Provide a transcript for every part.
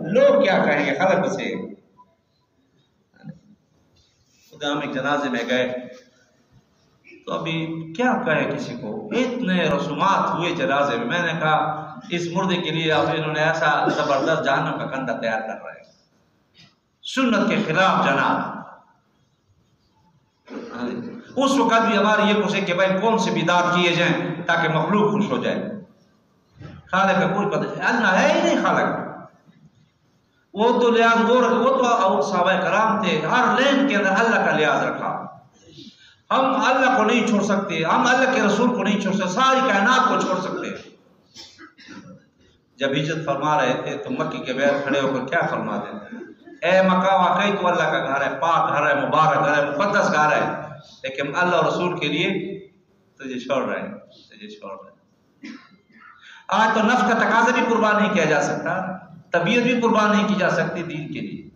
لوگ کیا کہیں گے، خلق سے. خدا ہم ایک جنازے میں گئے تو ابھی کیا کہے کسی کو، اتنے رسومات ہوئے جنازے میں. میں نے کہا اس مردے کے لیے اب انہوں نے ایسا زبردست جہنم کا کندھا تیار کر رہے ہیں، سنت کے خلاف جناب. اس وقت بھی ہماری یہ کوشش کہ بھائی کون سے بدعات کیے جائیں تاکہ مخلوق خوش ہو جائے. خالق کا کوئی پتہ نہیں، اللہ ہے ہی نہیں خالق. وہ تو لحاظ وہ تو صحابہ کرام تھے، ہر لین کے اندر اللہ کا لحاظ رکھا. ہم اللہ کو نہیں چھوڑ سکتے، ہم اللہ کے رسول کو نہیں چھوڑ سکتے، ساری کائنات کو چھوڑ سکتے ہیں. جب ہجرت فرما رہے تھے تو مکی کے بغیر کھڑے ہو کر کیا فرماتے تھے؟ اے مکہ واقعی تو اللہ کا گھر ہے، پاک گھر ہے، مبارک گھر ہے، مقدس گھر ہے، لیکن اللہ اور رسول کے لیے تجھے چھوڑ رہے ہیں، تجھے چھوڑ رہے ہیں. آج تو نفس کا تقاضا بھی قربان نہیں کیا جا سکتا، طبیعت بھی قربان نہیں کی جا سکتی دین کے لیے.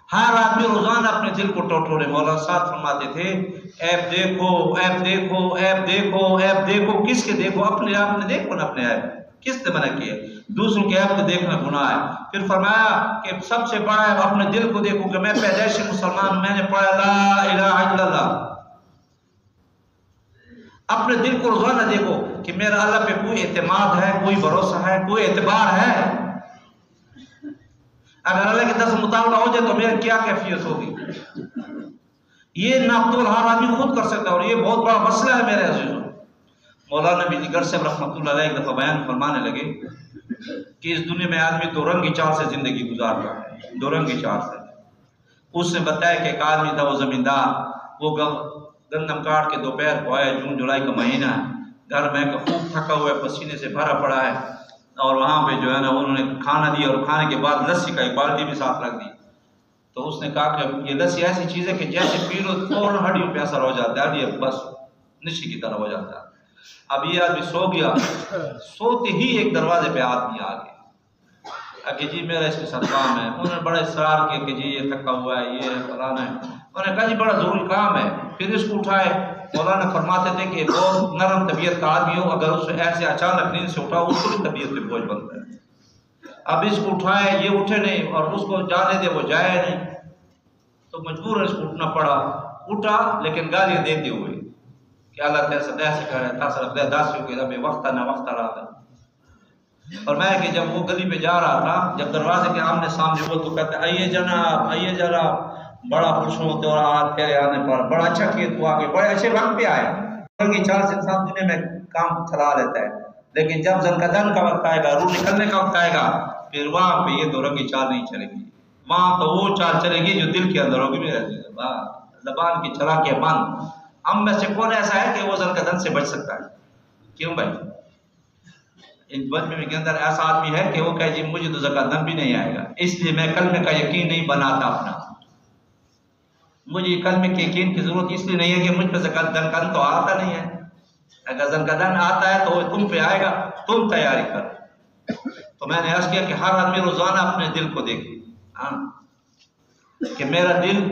ہر آدمی روزانہ اپنے دل کو ٹوٹوڑے. مولانا صاحب فرماتے تھے ایپ دیکھو، ایپ دیکھو، ایپ دیکھو، ایپ دیکھو. کس کے دیکھو؟ اپنے آپ نے دیکھو نا. اپنے ایپ کس نے منع کیا؟ دوسروں کے ایپ کو دیکھنا گناہ ہے. پھر فرمایا کہ سب سے بڑا ہے اپنے دل کو دیکھو کہ میں پیدائشی مسلمان ہوں، میں نے پڑھا لا الہ الا اللہ. اپنے دل کو روزانہ دیکھو کہ میرا اللہ پہ کوئی اعتماد ہے، کوئی بھروسہ ہے، کوئی اعتبار ہے. اگر اللہ کے دس مطالبہ ہو جائے تو میرا کیا کیفیت ہوگی؟ یہ ناپتول ہر آدمی خود کر سکتا ہے، اور یہ بہت بڑا مسئلہ ہے میرے عزیزوں. مولانا نبی جگر سے رحمۃ اللہ علیہ ایک دفعہ بیان فرمانے لگے کہ اس دنیا میں آدمی دو رنگی چال سے زندگی گزار رہا ہے، دو رنگی چال سے. اس نے بتایا کہ ایک آدمی تھا، وہ زمیندار، وہ گندم کاٹ کے دوپہر کو آیا، جون جولائی کا مہینہ ہے، گھر میں خوب تھکا ہوا ہے، پسینے سے بھرا پڑا ہے، اور وہاں پہ جو ہے نا انہوں نے کھانا دیا، اور کھانے کے بعد لسی کا ایک بالٹی بھی ساتھ رکھ دی. تو اس نے کہا کہ یہ لسی ایسی چیز ہے کہ جیسے پی لو فوراً ہڈیوں پہ اثر ہو جاتا ہے، ہڈیاں بس نشی کی طرح ہو جاتا ہے. اب یہ آدمی سو گیا، سوتے ہی ایک دروازے پہ آدمی آ گیا کہ جی میرا اس کے ساتھ کام ہے. انہوں نے بڑے اصرار کیا کہ جی یہ تھکا ہوا ہے، یہ فلانا ہے. انہوں نے کہا جی بڑا ضروری کام ہے. پھر اس کو اٹھائے. مولانا فرماتے تھے کہ بہت نرم طبیعت کا آدمی ہو، اگر اس ایسے اچانک نیند سے اٹھا اس کو بھی طبیعت پہ بوجھ بنتا ہے. اب اس کو اٹھائے، یہ اٹھے نہیں، اور اس کو جانے دے وہ جائے نہیں، تو مجبور اس کو اٹھنا پڑا. اٹھا لیکن گالیاں دیتے ہوئے کہ اللہ تیسا دیسے کرے تاثر اپنے داسیوں کے رب وقتا نہ وقتا رہا تھا. اور میں کہ جب وہ گلی پہ جا رہا تھا، جب دروازے کے آمنے سامنے وہ تو کہتے آئیے جناب، آئیے جناب، بڑا خوش ہوں تیرے آنے پر، بڑا اچھا کیا تو آگے، بڑے اچھے وقت پہ آئے. کی چال سے انسان دنیا میں کام چلا لیتا ہے، لیکن جب زنکدن کا وقت آئے گا، روح نکلنے کا وقت آئے گا، پھر وہاں پہ یہ دو رنگی چال نہیں چلے گی. وہاں تو وہ چال چلے گی جو دل کے اندر ہوگی. میرے زبان کی چلاکیاں بند. ہم میں سے کون ایسا ہے کہ وہ زنکدن سے بچ سکتا ہے؟ کیوں بھائی؟ ان بچپن کے اندر ایسا آدمی ہے کہ وہ کہے جی مجھے تو زنکدن بھی نہیں آئے گا، اس لیے میں کلمے کا یقین نہیں بناتا اپنا. مجھے کلمے کے یقین کی ضرورت اس لیے نہیں ہے کہ مجھ پہ زنکدن تو آتا نہیں ہے. اگر زنکدن آتا ہے تو وہ تم پہ آئے گا، تم تیاری کر. تو میں نے عرض کیا کہ ہر آدمی روزانہ اپنے دل کو دیکھے کہ میرا دل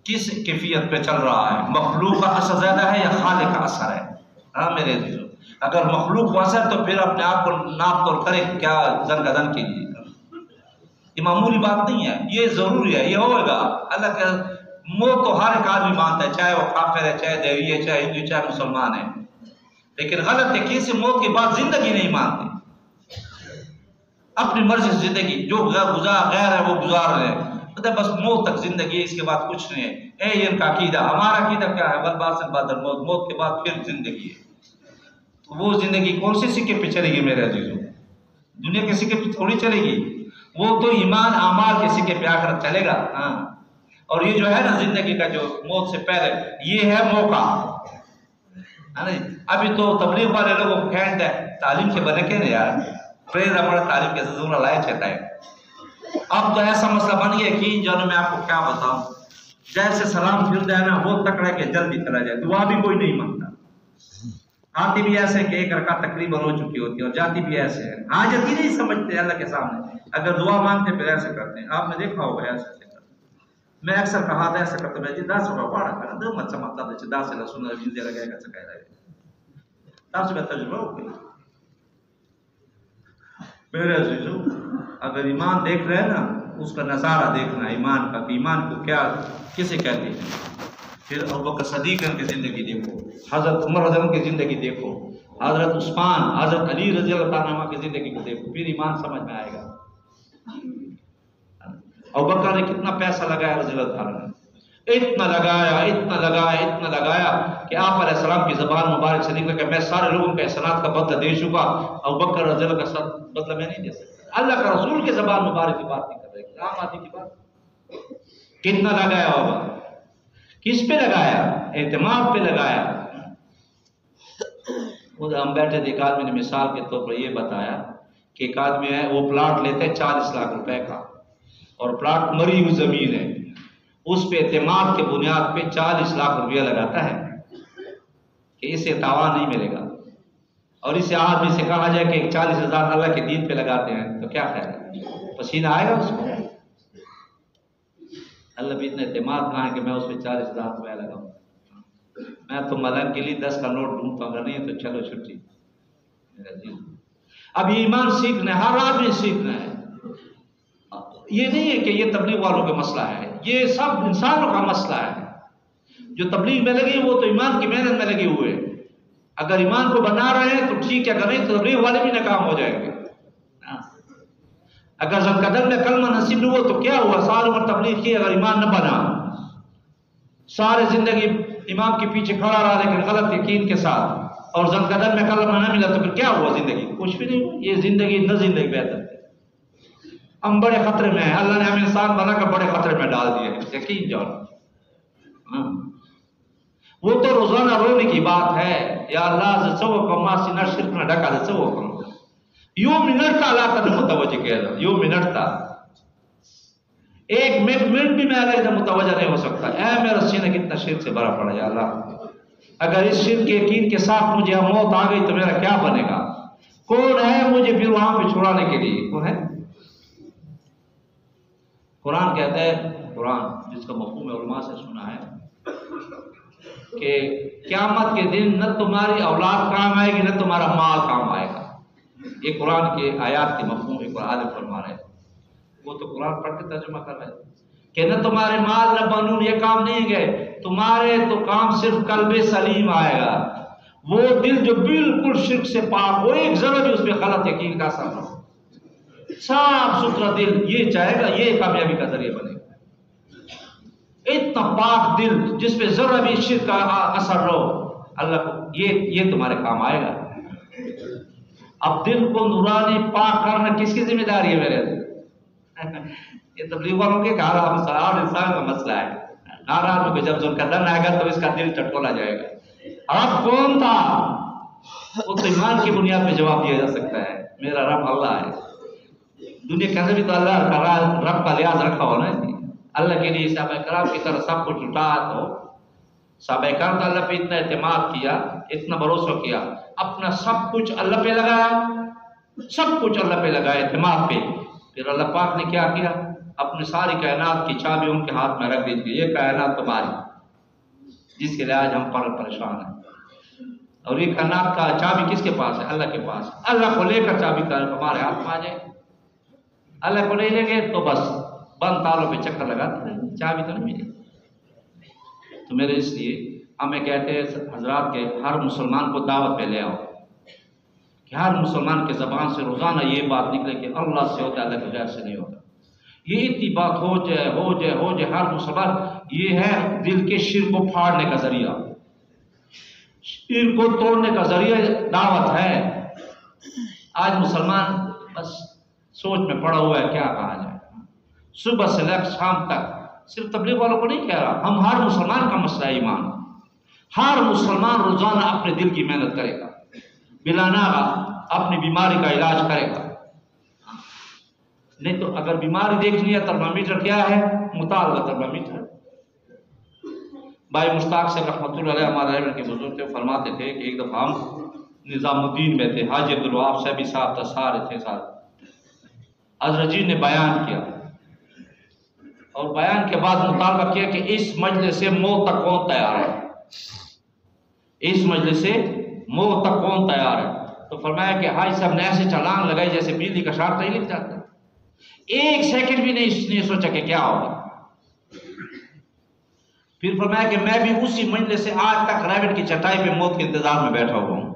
کس کیفیت پہ چل رہا ہے، مخلوق کا اثر زیادہ ہے یا خالق کا اثر ہے. ہاں میرے دل، اگر مخلوق کا اثر تو پھر اپنے آپ کو ناپ توڑ کرے کیا زنکدن کے لیے. یہ معمولی بات نہیں ہے، یہ ضروری ہے، یہ ہوگا. اللہ کا موت تو ہر ایک آدمی مانتا ہے، چاہے وہ کافر ہے، چاہے دیوی ہے، چاہے ہندو، چاہے مسلمان ہے. لیکن غلط ہے کہ اسے موت کے بعد زندگی نہیں مانتے. اپنی مرضی سے زندگی جو غیر ہے وہ گزار رہے ہیں، بس موت تک زندگی ہے، اس کے بعد کچھ نہیں ہے. یہ ان کا عقیدہ. ہمارا عقیدہ کیا ہے؟ والبعث بعد الموت، موت کے بعد پھر زندگی ہے. تو وہ زندگی کون سے سکے پہ چلے گی میرے عزیزوں؟ دنیا کے سکے پہ تھوڑی چلے گی. وہ تو ایمان اعمال کے سکے پہ آخرت چلے گا. ہاں، اور یہ جو ہے نا زندگی کا جو موت سے پہلے یہ ہے موقع. ابھی تو تبلیغ والے لوگوں کو کھینچتا ہے تعلیم کے بنے کے نہیں یار، پھر ہمارا تعلیم کے ضرور لائے چاہتا ہے. اب تو ایسا مسئلہ بن گیا کہ جانو میں آپ کو کیا بتاؤں، جیسے سلام پھرتا ہے نا وہ تکڑا کہ جلدی چلا جائے، دعا بھی کوئی نہیں مانگتا. آتی بھی ایسے کہ ایک رکعت تقریباً ہو چکی ہوتی ہے، اور جاتی بھی ایسے ہے. حاجت ہی نہیں سمجھتے اللہ کے سامنے. اگر دعا مانگتے پھر ایسے کرتے ہیں. آپ نے دیکھا ہوگا ایسے کرتے. میں اکثر کہا تھا ایسا کرتا میں جی 10 روپے پاڑا کرا دو مت سمجھتا تھا 10 سے سننا بھی دے لگے گا سکے رہے 10 سے تجربہ ہو گئی. میرے عزیزو اگر ایمان دیکھ رہے ہیں نا اس کا نظارہ دیکھنا ایمان کا، کہ ایمان کو کیا کسے کہتے ہیں۔ پھر ابوبکر صدیق کی زندگی دیکھو، حضرت عمر رضی اللہ عنہ کی زندگی دیکھو، حضرت عثمان، حضرت علی رضی اللہ عنہ کی زندگی کو دیکھو، پھر ایمان سمجھ میں آئے گا۔ ابوبکر نے کتنا پیسہ لگایا رضی اللہ عنہ، اتنا لگایا اتنا لگایا اتنا لگایا کہ آپ علیہ السلام کی زبان مبارک سے نکلا کہ میں سارے لوگوں کے احسانات کا بدلہ دے چکا، ابوبکر رضی اللہ کا بدلہ میں نہیں دے سکتا۔ اللہ کا رسول کی زبان مبارک کی بات نہیں کر رہے، عام آدمی کی بات۔ کتنا لگایا ہوگا، کس پہ لگایا؟ اعتماد پہ لگایا۔ ہم بیٹھے تھے، ایک آدمی نے مثال کے طور پر یہ بتایا کہ ایک آدمی ہے وہ پلاٹ لیتے ہیں 40 لاکھ روپے کا، اور پلاٹ مری ہوئی زمین ہے، اس پہ اعتماد کے بنیاد پہ 40 لاکھ روپیہ لگاتا ہے کہ اسے تاوان نہیں ملے گا، اور اسے آدمی سے کہا جائے کہ 40,000 اللہ کے دین پہ لگاتے ہیں تو کیا خیر ہے؟ پسینہ آئے گا اس کو؟ اللہ بھی اتنا اعتماد کہاں ہے کہ میں اس پہ 40,000 روپیہ لگاؤں، میں تو ملنگ کے لیے 10 کا نوٹ ڈھونڈتا ہوں، نہیں تو چلو چھٹی۔ اب ایمان سیکھنا ہے، ہر آدمی سیکھنا ہے۔ یہ نہیں ہے کہ یہ تبلیغ والوں کا مسئلہ ہے، یہ سب انسانوں کا مسئلہ ہے۔ جو تبلیغ میں لگے وہ تو ایمان کی محنت میں لگے ہوئے، اگر ایمان کو بنا رہے ہیں تو ٹھیک ہے، اگر نہیں تو تبلیغ والے بھی ناکام ہو جائیں گے۔ اگر زنقدر میں کلمہ نصیب نہیں ہوا تو کیا ہوا؟ سال عمر تبلیغ کی، اگر ایمان نہ بنا، سارے زندگی امام کے پیچھے کھڑا رہا لیکن غلط یقین کے ساتھ، اور زنقدر میں کلمہ نہ ملا تو پھر کیا ہوا؟ زندگی کچھ بھی نہیں ہوا۔ یہ زندگی نہ زندگی بہتر ہے۔ ہم بڑے خطرے میں ہیں، اللہ نے ہمیں انسان بنا کر بڑے خطرے میں ڈال دیے، یقین جاؤ۔ وہ تو روزانہ رونے کی بات ہے، یا اللہ سوکم ما سینہ شرک نہ ڈکا دے سوکم، یوں منٹتا اللہ تعالی متوجہ کہہ رہا، یوں منٹتا، ایک منٹ بھی میں اللہ متوجہ نہیں ہو سکتا۔ اے میرا سینہ کتنا شرک سے بھرا پڑا، یا اللہ اگر اس شرک کے یقین کے ساتھ مجھے موت آ گئی تو میرا کیا بنے گا؟ کون ہے مجھے پھر وہاں پہ چھڑانے کے لیے؟ کون ہے؟ قرآن کہتا ہے، قرآن جس کا مفہوم علماء سے سنا ہے کہ قیامت کے دن نہ تمہاری اولاد کام آئے گی نہ تمہارا مال کام آئے گا۔ یہ قرآن کے آیات کے مفہوم ہے، قرآن فرما رہے ہیں، وہ تو قرآن پڑھ کے ترجمہ کر رہے ہیں کہ نہ تمہارے مال نہ بنون یہ کام نہیں گئے، تمہارے تو کام صرف قلب سلیم آئے گا، وہ دل جو بالکل شرک سے پاک، وہ ایک ذرا بھی اس میں غلط یقین کا اثر نہ ہو، صاف ستھرا دل یہ چاہے گا، یہ کامیابی کا ذریعہ بنے گا۔ اتنا پاک دل جس پہ ذرا بھی شرک کا اثر رہو، اللہ کو یہ تمہارے کام آئے گا۔ اب دل کو نورانی پاک کرنا کس کی ذمہ داری ہے میرے؟ یہ تبلیغ والوں کے گھر عام انسان کا مسئلہ ہے۔ ہر آدمی کو جب ذوالقرنین آئے گا تو اس کا دل ٹٹولا جائے گا۔ رب کون تھا؟ وہ تو ایمان کی بنیاد پہ جواب دیا جا سکتا ہے، میرا رب اللہ ہے۔ دنیا کے اندر بھی تو اللہ کا رب کا لحاظ رکھا ہو نا، اللہ کے لیے صحابہ کرام کی طرح سب کچھ لٹا تو صحابہ کرام تو اللہ پہ اتنا اعتماد کیا، اتنا بھروسہ کیا، اپنا سب کچھ اللہ پہ لگایا، سب کچھ اللہ پہ لگایا اعتماد پہ۔ پھر اللہ پاک نے کیا کیا؟ اپنی ساری کائنات کی چابی ان کے ہاتھ میں رکھ دی کہ یہ کائنات تمہاری، جس کے لیے آج ہم پریشان ہیں۔ اور یہ کائنات کا چابی کس کے پاس ہے؟ اللہ کے پاس۔ اللہ کو لے کر چابی ہمارے ہاتھ میں آ جائے، اللہ کو نہیں لیں گے تو بس بند تالوں پہ چکر لگاتے ہیں، چابی تو نہیں ملے۔ تو میرے اس لیے ہمیں کہتے ہیں حضرات کے ہر مسلمان کو دعوت پہ لے آؤ، کہ ہر مسلمان کے زبان سے روزانہ یہ بات نکلے کہ اللہ سے ہوتا ہے، اللہ کے غیر سے نہیں ہوتا۔ یہ اتنی بات ہو جائے ہو جائے ہو جائے ہر مسلمان، یہ ہے دل کے شرک کو پھاڑنے کا ذریعہ، شرک کو توڑنے کا ذریعہ دعوت ہے۔ آج مسلمان بس سوچ میں پڑا ہوا ہے کیا کہا جائے، صبح سے لے کر شام تک، صرف تبلیغ والوں کو نہیں کہہ رہا، ہم ہر مسلمان کا مسئلہ ہے ایمان۔ ہر مسلمان روزانہ اپنے دل کی محنت کرے گا، بلا ناغہ اپنی بیماری کا علاج کرے گا۔ نہیں تو اگر بیماری دیکھنی ہے، ترمامیٹر کیا ہے؟ مطالعہ ترمامیٹر۔ بھائی مشتاق سے رحمۃ اللہ علیہ ہمارے علم کے بزرگ تھے، فرماتے تھے کہ ایک دفعہ ہم نظام الدین میں تھے، حاجی عبدالوہاب صاحبی صاحب تھا، سارے تھے سارے۔ حضرت جی نے بیان کیا اور بیان کے بعد مطالبہ کیا کہ اس مجلس سے موت تک کون تیار ہے، اس مجلس سے موت تک کون تیار ہے؟ تو فرمایا کہ حاج صاحب نے ایسے چھلانگ لگائی جیسے بجلی کا شارٹ نہیں لگ جاتا. ایک سیکنڈ بھی نہیں سوچا کہ کیا ہوگا. پھر فرمایا کہ میں بھی اسی مجلس سے آج تک ریوٹ کی چٹائی پہ موت کے انتظار میں بیٹھا ہوا ہوں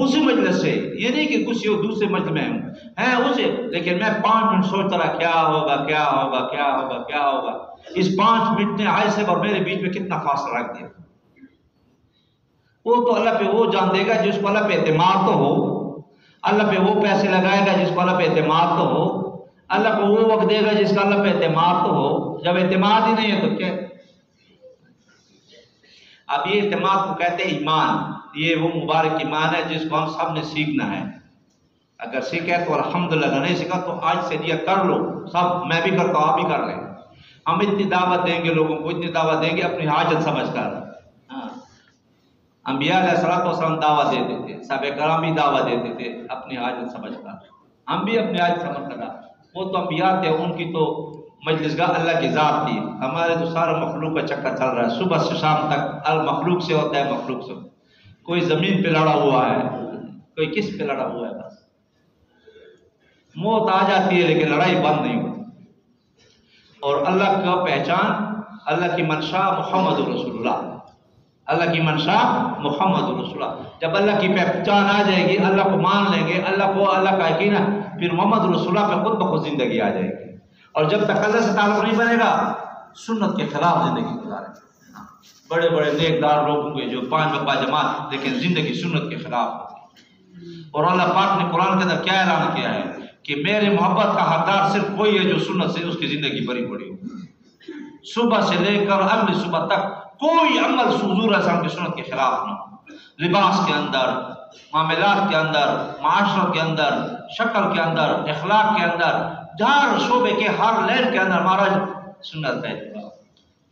اسی مجلس سے. یہ نہیں کہ کسی اور دوسرے مجلس میں ہوں اسے، لیکن میں 5 منٹ سوچتا رہا کیا ہوگا کیا ہوگا کیا ہوگا کیا ہوگا. اس 5 منٹ نے حاج صاحب اور میرے بیچ میں کتنا فاصلہ رکھ دیا. وہ تو اللہ پہ وہ جان دے گا جس کو اللہ پہ اعتماد تو ہو. اللہ پہ وہ پیسے لگائے گا جس کو اللہ پہ اعتماد تو ہو. اللہ کو وہ وقت دے گا جس کا اللہ پہ اعتماد تو ہو. جب اعتماد ہی نہیں ہے تو کیا. اب یہ اعتماد کو کہتے ہیں ایمان. یہ وہ مبارک ایمان ہے جس کو ہم سب نے سیکھنا ہے. اگر سیکھے تو الحمدللہ، اگر نہیں سیکھا تو آج سے یہ کر لو. سب میں بھی کرتا ہوں، آپ بھی کر لیں. ہم اتنی دعوت دیں گے لوگوں کو، اتنی دعوت دیں گے اپنی حاجت سمجھ کر. انبیاء علیہ السلام دعوت دیتے تھے، صحابہ کرام بھی دعوت دیتے تھے اپنی حاجت سمجھ کر. ہم بھی اپنی حاجت سمجھ کر. وہ تو انبیاء تھے، ان کی تو مجلسگاہ اللہ کی ذات تھی. ہمارے تو سارا مخلوق کا چکر چل رہا ہے، صبح سے شام تک المخلوق سے ہوتا ہے مخلوق سے. کوئی زمین پہ لڑا ہوا ہے، کوئی کس پہ لڑا ہوا ہے. بس موت آ جاتی ہے لیکن لڑائی بند نہیں ہوتی. اور اللہ کا پہچان، اللہ کی منشا محمد رسول اللہ. اللہ کی منشا محمد رسول اللہ. جب اللہ کی پہچان آ جائے گی، اللہ کو مان لیں گے، اللہ کو اللہ کا یقین ہے، پھر محمد رسول اللہ پہ خود بخود زندگی آ جائے گی. اور جب تک اللہ سے تعلق نہیں بنے گا، سنت کے خلاف زندگی گزارے. بڑے بڑے نیکدار لوگ ہوں گے جو 5 وقت جماعت، لیکن زندگی سنت کے خلاف ہوگی. اور اللہ پاک نے قرآن کے اندر کیا اعلان کیا ہے کہ میرے محبت کا حقدار صرف وہی ہے جو سنت سے اس کی زندگی بری پڑی ہو. صبح سے لے کر اگلی صبح تک کوئی عمل حضور اعظم کی سنت کے خلاف نہ ہو. لباس کے اندر، معاملات کے اندر، معاشرت کے اندر، شکل کے اندر، اخلاق کے اندر، ہر شعبے کے ہر لین کے اندر ہمارا سنت ہے.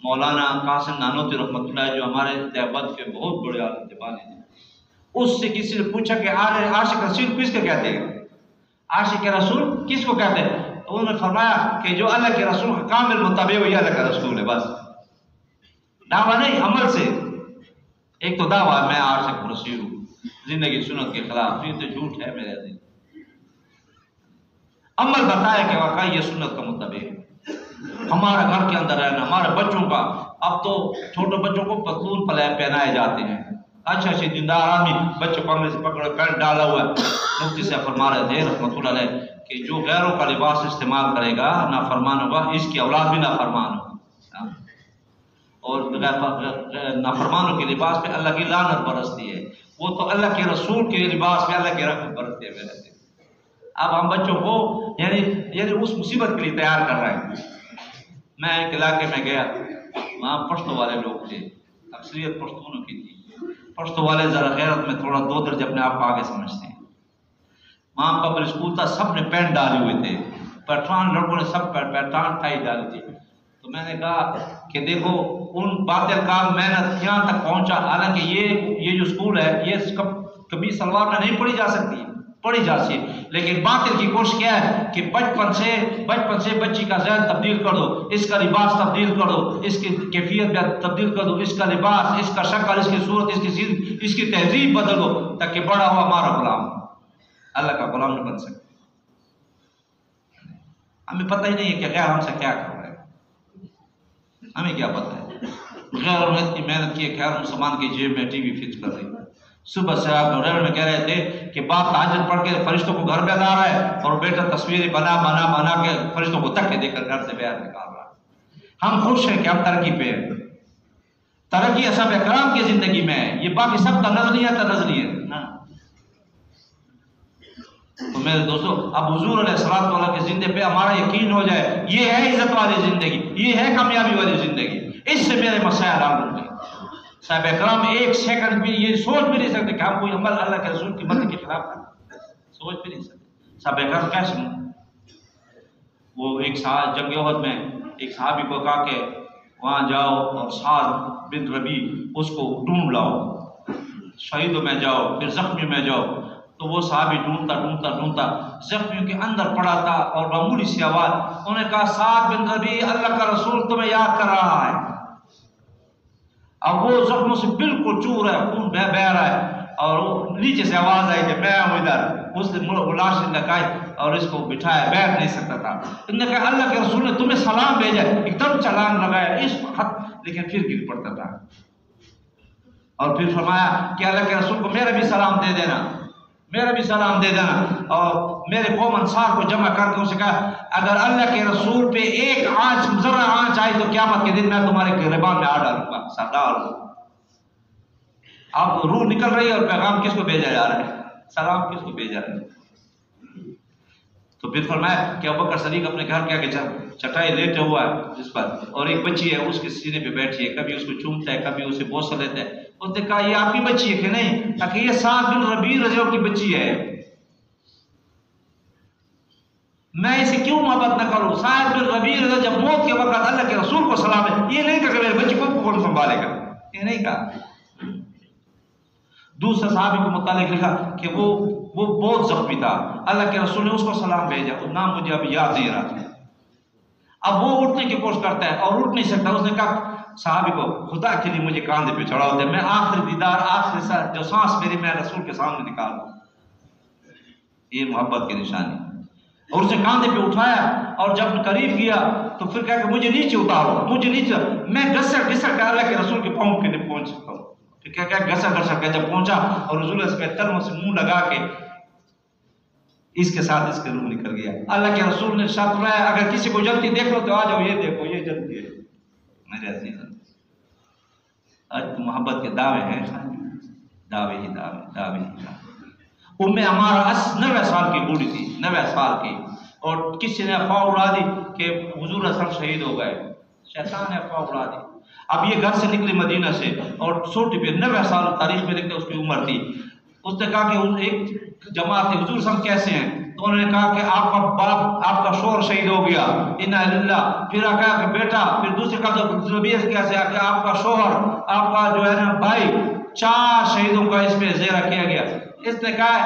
مولانا قاسم نانوتوی رحمۃ اللہ جو ہمارے دیوبند کے بہت بڑے عالم دیوانی ہیں، اس سے کسی نے پوچھا کہ عاشق رسول کس کو کہتے ہیں؟ عاشق رسول کس کو کہتے ہیں؟ تو انہوں نے فرمایا کہ جو اللہ کے رسول کامل متبع وہی اللہ کا رسول ہے. بس دعویٰ نہیں، عمل سے. ایک تو دعویٰ میں عاشق رسول ہوں، زندگی سنت کے خلاف، یہ تو جھوٹ ہے میرے دل. عمل بتایا کہ واقعی یہ سنت کا متبع ہے. ہمارا گھر کے اندر رہنا، ہمارے بچوں کا، اب تو چھوٹے بچوں کو پتلون پہنائے جاتے ہیں. اچھا دیندار آدمی بچوں کو کمرے سے پکڑ پینٹ ڈالا ہوا ہے. مفتی سے فرما رہے تھے رحمۃ اللہ علیہ کہ جو غیروں کا لباس استعمال کرے گا نافرمان ہوگا، اس کی اولاد بھی نافرمان ہوگی. اور نافرمانوں کے لباس پہ اللہ کی لعنت برستی ہے. وہ تو اللہ کے رسول کے لباس پہ اللہ کی رحمت برستی ہے. اب ہم بچوں کو یعنی اس مصیبت کے لیے تیار کر رہے ہیں. میں ایک علاقے میں گیا، وہاں پشتو والے لوگ تھے، اکثریت پشتونوں کی تھی. پشتو والے ذرا غیرت میں تھوڑا 2 درجے اپنے آپ کو آگے سمجھتے ہیں. وہاں پبلک اسکول تھا، سب نے پینٹ ڈالے ہوئے تھے، پٹھان لڑکوں نے سب پٹھان ٹائی ڈالی تھی. تو میں نے کہا کہ دیکھو ان باطل کام محنت یہاں تک پہنچا. حالانکہ یہ جو اسکول ہے یہ کبھی سلوار میں نہیں پڑھی جا سکتی، پڑھی جاتی ہے، لیکن باطل کی کوشش کیا ہے کہ بچپن سے بچی کا ذہن تبدیل کر دو، اس کا لباس تبدیل کر دو، اس کی کیفیت تبدیل کر دو، اس کا لباس، اس کا شکل، اس کی صورت، اس کی تہذیب بدل دو، تاکہ بڑا ہوا ہمارا غلام، اللہ کا غلام نہ بن سکے. ہمیں پتہ ہی نہیں ہے کہ غیر ہم سے کیا کر رہے ہیں. ہمیں کیا پتہ ہے؟ غیر نے اتنی محنت کی، غیر مسلمان کی جیب میں ٹی وی فٹ کر رہی ہے. صبح سے آپ ریل میں کہہ رہے تھے کہ باپ تہجد پڑھ کے فرشتوں کو گھر میں لا رہا ہے اور بیٹا تصویریں بنا کے فرشتوں کو دھکے دے کر گھر سے باہر نکال رہا ہے. ہم خوش ہیں کہ ہم ترقی پہ ہیں. ترقی صحابہ کرام کی زندگی میں ہے، یہ باقی سب کا نظریہ تھا، نظریہ نا. تو میرے دوستو، اب حضور علیہ الصلوۃ والسلام کی زندگی پہ ہمارا یقین ہو جائے، یہ ہے عزت والی زندگی، یہ ہے کامیابی والی زندگی. اس سے میرے مسائل حل ہوں گے. صحابہ کرام 1 سیکنڈ بھی یہ سوچ بھی نہیں سکتے کہ ہم کوئی عمل اللہ کے رسول کی مرضی کے خلاف کریں، سوچ بھی نہیں سکتے. صحابہ کرام کیسے وہ ایک جنگ احد میں ایک صحابی کو کہا کہ وہاں جاؤ اور سعد بن ربیع اس کو ڈھونڈ لاؤ، شہیدوں میں جاؤ، پھر زخمیوں میں جاؤ. تو وہ صحابی ڈھونڈتا زخمیوں کے اندر پڑا تھا اور معمولی سی آواز، انہوں نے کہا سعد بن ربیع اللہ کا رسول تمہیں یاد کر رہا ہے. اب وہ زخموں سے بالکل چور ہے، خون بہ رہا ہے. اور نیچے سے آواز آئی کہ میں ہوں ادھر. اس نے لاش لگائی اور اس کو بٹھایا، بیٹھ نہیں سکتا تھا. انہوں نے کہا اللہ کے رسول نے تمہیں سلام بھیجا، ایک دم چھلانگ لگایا اس وقت، لیکن پھر گر پڑتا تھا. اور پھر فرمایا کہ اللہ کے رسول کو میرا بھی سلام دے دینا، میرا بھی سلام دے دینا. اور میرے قوم انصار کو جمع کر کے اسے کہا اگر اللہ کے رسول پہ ایک آنچ ذرہ آنچ آئی تو قیامت کے دن میں تمہارے گریبان میں آ ڈالوں گا، سردار. اب روح نکل رہی ہے اور پیغام کس کو بھیجا جا رہا ہے، سلام کس کو بھیجا رہا ہے. تو پھر فرمایا کہ ابوبکر صدیق اپنے گھر کے آگے چٹائی لیٹا ہوا ہے جس پر، اور ایک بچی ہے اس کے سینے پہ بیٹھی ہے، کبھی اس کو چومتا ہے کبھی اسے بوسہ لیتا ہے. اس نے کہا یہ آپ کی بچی ہے کہ نہیں؟ کہ یہ سعد بن ربیع رضی اللہ عنہ کی بچی ہے. میں اسے کیوں محبت نہ کروں؟ سعد بن ربیع رضی اللہ جب موت کے وقت اللہ کے رسول کو سلام ہے، یہ نہیں کہا کہ میرے بچی کو کون سنبھالے گا، یہ نہیں کہا. دوسرے صحابی کو متعلق لکھا کہ وہ بہت زخمی تھا، اللہ کے رسول نے اس کو سلام بھیجا، وہ نام مجھے اب یاد نہیں رہا. اب وہ اٹھنے کی کوشش کرتا ہے اور اٹھ نہیں سکتا. اس نے کہا صحابی کو خدا کے لیے مجھے کاندھے پہ چڑھاؤ دے، میں آخری دیدار آخری جو سانس میری میں رسول کے سامنے نکالوں. یہ محبت کی نشانی. اور اسے کاندھے پہ اٹھایا اور جب قریب کیا تو پھر کہا کہ مجھے نیچے اتارو، مجھے نیچے، میں گھسٹ گھسٹ کے اللہ کے رسول کے پاؤں کے لیے پہنچ سکتا ہوں. کیا گھسٹ گھسٹ کے جب پہنچا اور رسول اس پہ تلووں سے منہ لگا کے اس کے ساتھ اس کے روح نکل گیا. اللہ کے رسول نے شرط فرمایا اگر کسی کو جلتی دیکھ لو تو آ جاؤ، یہ دیکھو یہ جلتی ہے. میرے عزیز آج محبت کے دعوے ہیں، دعوے ہی دعوے، دعوے ہی دعوے. ام عمارہ 90 سال کی بوڑھی تھی، 90 سال کی، اور کسی نے افواہ اڑا دی کہ حضور اصل شہید ہو گئے. شیطان نے افواہ اڑا دی. اب یہ گھر سے نکلی مدینہ سے اور چھوٹی پہ 90 سال تاریخ میں لکھتے اس کی عمر تھی. اس نے کہا کہ ایک جماعت تھی، حضور صلی کیسے ہیں؟ تو انہوں نے کہا کہ آپ کا باپ، آپ کا شوہر شہید ہو گیا، انا للہ. پھر کہا کہ بیٹا، پھر دوسرے کا تو ربیع کیسے کہ آپ کا شوہر، آپ کا جو ہے نا بھائی، 4 شہیدوں کا اس پہ زیرہ کیا گیا. اس نے کہا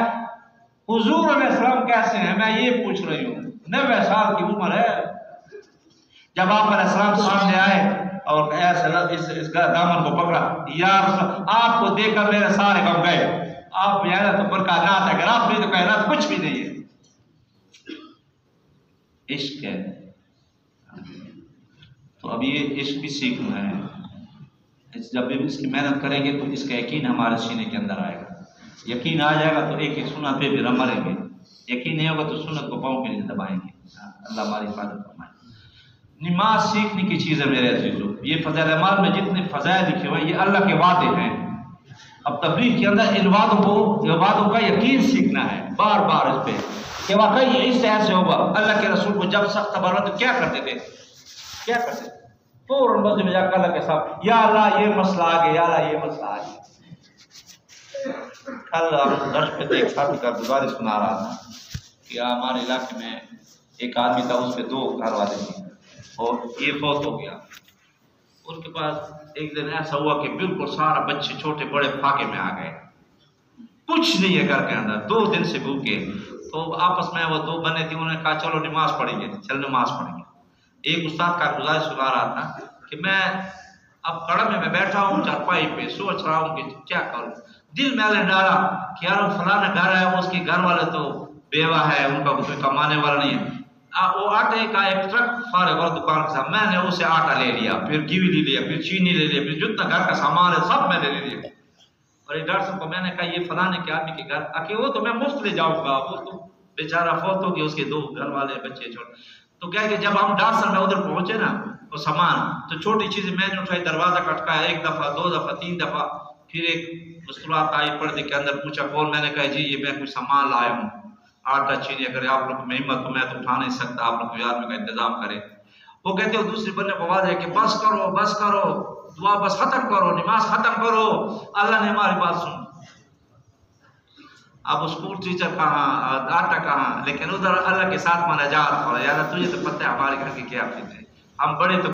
حضور علیہ السلام کیسے ہیں؟ میں یہ پوچھ رہی ہوں، 90 سال کی عمر ہے. جب آپ علیہ السلام سامنے آئے اور ایسے اس کا دامن کو پکڑا، یا رسول آپ کو دیکھ کر میرے سارے غم گئے. آپ میرا تو برکات ہے، اگر آپ نہیں تو کائنات کچھ بھی نہیں ہے. عشق ہے. تو اب یہ عشق بھی سیکھنا ہے. جب بھی اس کی محنت کریں گے تو اس کا یقین ہمارے سینے کے اندر آئے گا. یقین آ جائے گا تو ایک ایک سنت پہ بھی مریں گے. یقین نہیں ہوگا تو سنت کو پاؤں کے لیے دبائیں گے. اللہ ہماری حفاظت فرمائے. نماز سیکھنے کی چیز ہے میرے عزیزو. یہ فضائل اعمال میں جتنے فضائل لکھے ہوئے یہ اللہ کے وعدے ہیں. اب تبلیغ کے اندر ان وعدوں کا یقین سیکھنا ہے بار بار اس پہ کہ واقعی یہ اس طرح سے ہوگا. اللہ کے رسول کو جب سخت خبر تو کیا کرتے تھے؟ کیا کرتے تھے؟ فوراً مسجد میں جا کر اللہ کے ساتھ یا اللہ یہ مسئلہ آ گیا، یا اللہ یہ مسئلہ آ گیا. کل ہم درس پہ ایک ساتھی کا گزارے سنا رہا تھا کہ ہمارے علاقے میں ایک آدمی تھا، اس پہ 2 گھر والے تھے اور یہ فوت ہو گیا. ان کے پاس ایک دن ایسا ہوا کہ بالکل سارا بچے چھوٹے بڑے پھاکے میں آ گئے، کچھ نہیں ہے گھر کے اندر، 2 دن سے بھوکے. تو آپس میں وہ 2 بنے تھے، انہوں نے کہا چلو نماز پڑھیں گے، چل نماز پڑھیں گے. ایک استاد کا گزارش سنا رہا تھا کہ میں اب کڑم میں بیٹھا ہوں چارپائی پہ، سوچ رہا ہوں کہ کیا کروں. دل میں نے ڈالا کہ یار فلانا گھر ہے، اس کے گھر والے تو بیوہ ہے، ان کا کوئی کمانے والا نہیں ہے. وہ آٹے کا ایک ٹرک فارغ اور دکان کے ساتھ میں نے اسے آٹا لے لیا، پھر گھی لے لیا، پھر چینی لے لیا، پھر جتنا گھر کا سامان ہے سب میں نے لے لیا. اور ایک ڈاکٹر صاحب کو میں نے کہا یہ فلانے کے آدمی کے گھر آکے وہ تو میں مفت لے جاؤں گا، وہ تو بیچارہ فوت ہو گیا، اس کے 2 گھر والے بچے چھوڑ. تو کیا کہ جب ہم ڈاکٹر صاحب میں ادھر پہنچے نا وہ سامان تو چھوٹی چیزیں میں نے اٹھائی، دروازہ کھٹکایا 1 دفعہ 2 دفعہ 3 دفعہ. پھر ایک مستورات آئی پردے کے اندر، پوچھا کون؟ میں نے کہا جی یہ میں کچھ سامان لایا ہوں، آٹا چینی، اگر آپ لوگ میں ہمت تو میں تو اٹھا نہیں سکتا، آپ لوگ آدمی کا انتظام کرے. وہ کہتے ہو دوسری بندے کو آواز ہے کہ بس کرو بس کرو، دعا بس ختم کرو، نماز ختم کرو، اللہ نے ہماری بات سن. اب اسکول ٹیچر کہاں، آٹا کہاں، لیکن ادھر اللہ کے ساتھ مناجات ہو. یار تجھے تو پتہ ہے ہمارے گھر کی کیا فکر ہے، ہم بڑے تو